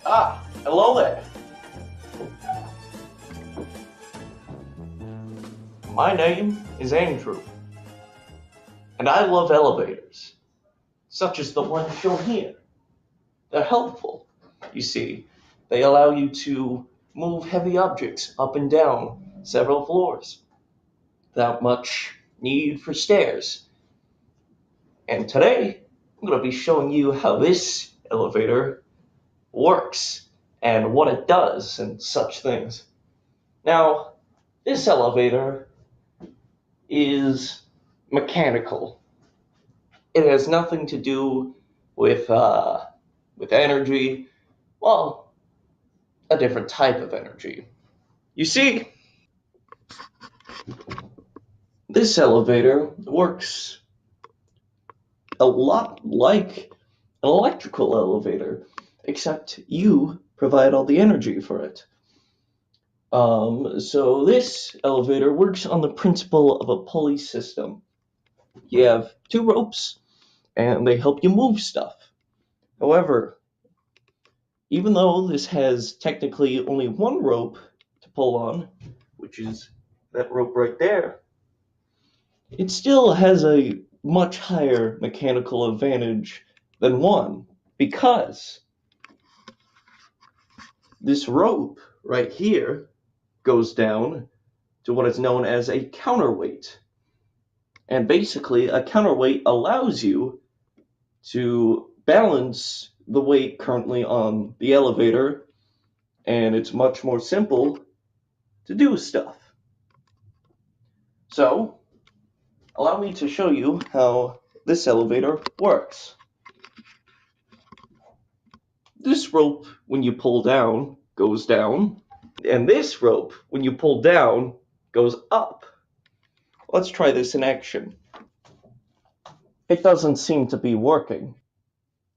Ah, hello there. My name is Andrew, and I love elevators, such as the one shown here. They're helpful. You see, they allow you to move heavy objects up and down several floors without much need for stairs. And today, I'm going to be showing you how this elevator works and what it does and such things. Now, this elevator is mechanical. It has nothing to do with energy. Well, a different type of energy. You see, this elevator works a lot like an electrical elevator, except you provide all the energy for it. So this elevator works on the principle of a pulley system. You have two ropes, and they help you move stuff. However, even though this has technically only one rope to pull on, which is that rope right there, it still has a much higher mechanical advantage than one, because this rope right here goes down to what is known as a counterweight. And basically, a counterweight allows you to balance the weight currently on the elevator, and it's much more simple to do stuff. So, allow me to show you how this elevator works. This rope, when you pull down, goes down, and this rope, when you pull down, goes up. Let's try this in action. It doesn't seem to be working.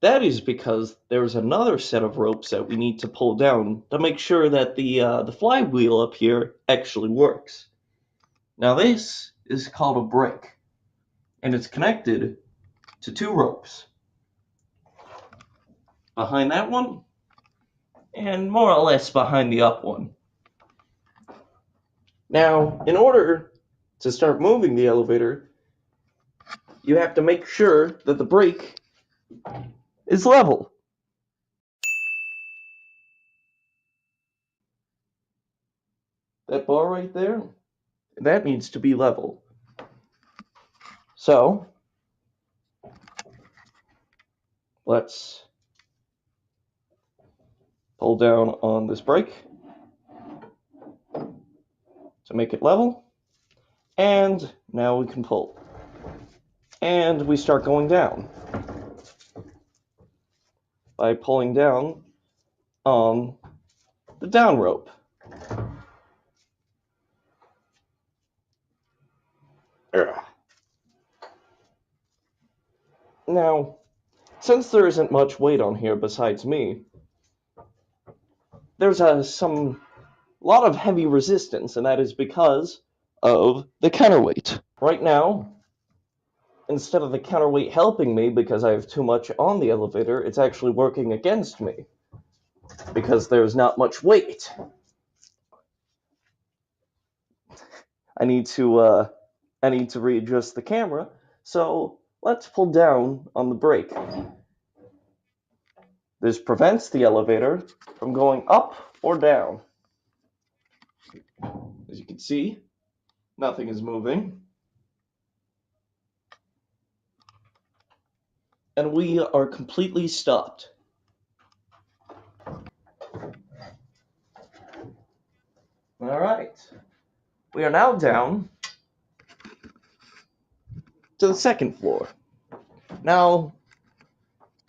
That is because there's another set of ropes that we need to pull down to make sure that the flywheel up here actually works. Now this is called a brake, and it's connected to two ropes. Behind that one, and more or less behind the up one. Now, in order to start moving the elevator, you have to make sure that the brake is level. That bar right there, that needs to be level. So, let's pull down on this brake to make it level. And now we can pull. And we start going down by pulling down on the down rope. Now, since there isn't much weight on here besides me, there's a lot of heavy resistance, and that is because of the counterweight. Right now, instead of the counterweight helping me because I have too much on the elevator, it's actually working against me because there's not much weight. I need to readjust the camera, so let's pull down on the brake. This prevents the elevator from going up or down. As you can see, nothing is moving. and we are completely stopped. Alright. We are now down to the second floor. Now,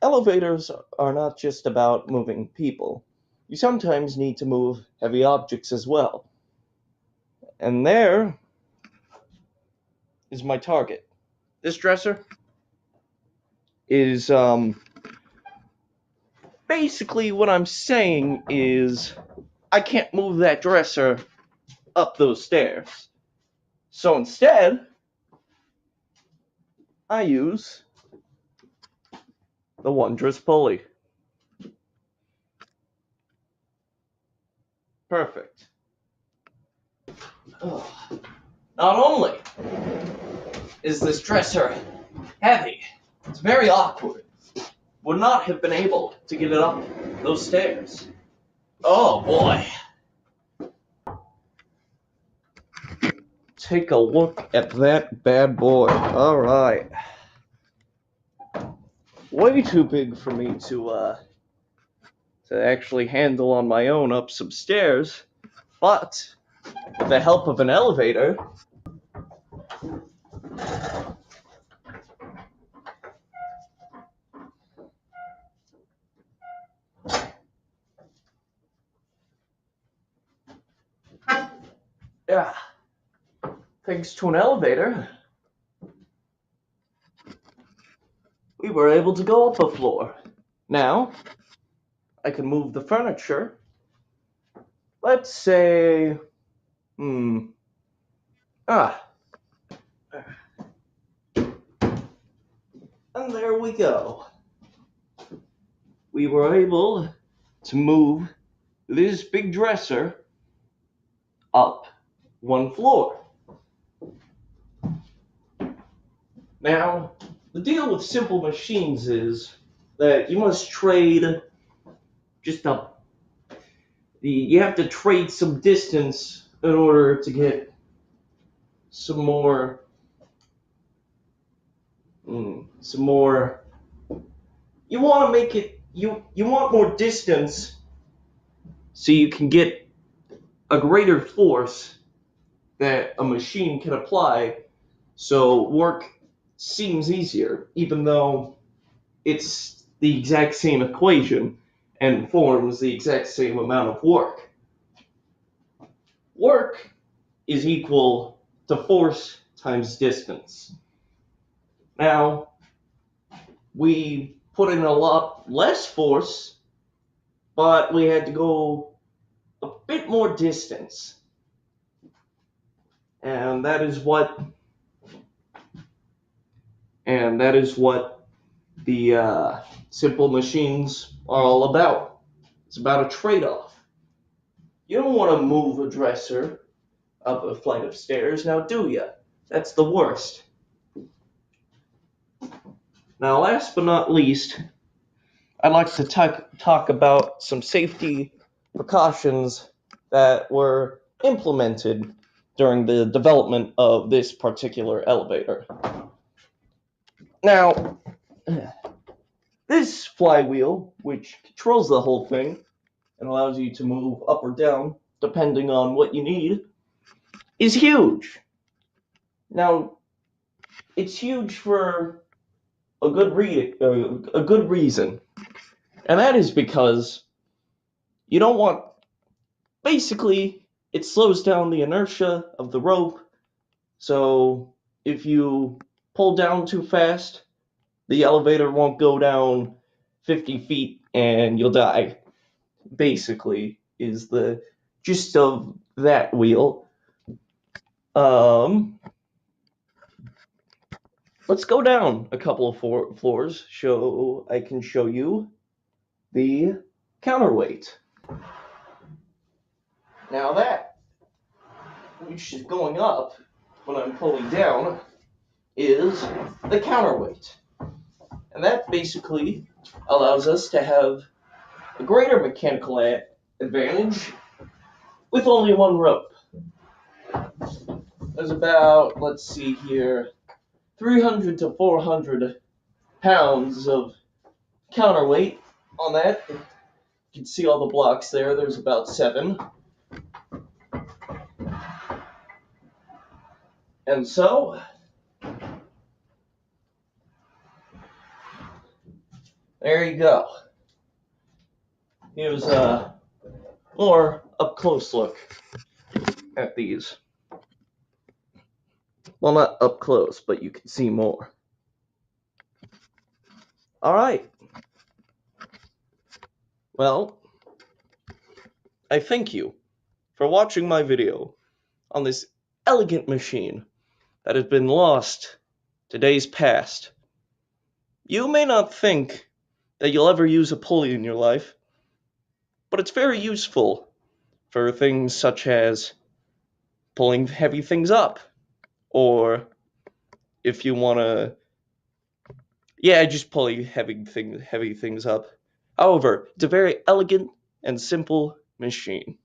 elevators are not just about moving people. You sometimes need to move heavy objects as well. And there is my target. This dresser is basically what I'm saying is I can't move that dresser up those stairs. So instead, I use the wondrous pulley. Perfect. Ugh. Not only is this dresser heavy, it's very awkward. Would not have been able to get it up those stairs. Oh boy. Take a look at that bad boy. Alright. Way too big for me to actually handle on my own up some stairs, but with the help of an elevator, yeah, thanks to an elevator, we were able to go up a floor. Now, I can move the furniture. Let's say, and there we go. We were able to move this big dresser up one floor. Now, the deal with simple machines is that you must trade you have to trade some distance in order to get some more, you want to make it, you want more distance so you can get a greater force that a machine can apply, so work seems easier, even though it's the exact same equation and forms the exact same amount of work. Work is equal to force times distance. Now, we put in a lot less force, but we had to go a bit more distance. And that is what the simple machines are all about. It's about a trade-off. You don't want to move a dresser up a flight of stairs, now do ya? That's the worst. Now, last but not least, I'd like to talk about some safety precautions that were implemented during the development of this particular elevator. Now, this flywheel, which controls the whole thing and allows you to move up or down depending on what you need, is huge. Now, it's huge for a good reason, and that is because you don't want, basically, it slows down the inertia of the rope, so if you pull down too fast, the elevator won't go down 50 feet and you'll die, basically, is the gist of that wheel. Let's go down a couple of floors so I can show you the counterweight. Now that, which is going up when I'm pulling down, is the counterweight. And that basically allows us to have a greater mechanical advantage with only one rope. There's about, let's see here, 300 to 400 pounds of counterweight on that. You can see all the blocks there. There's about 7. And so, there you go. Here's a more up-close look at these. Well, not up close, but you can see more. Alright. Well, I thank you for watching my video on this elegant machine that has been lost to days past. You may not think that you'll ever use a pulley in your life, but it's very useful for things such as pulling heavy things up, or if you want to, just pulling heavy things up. However, it's a very elegant and simple machine.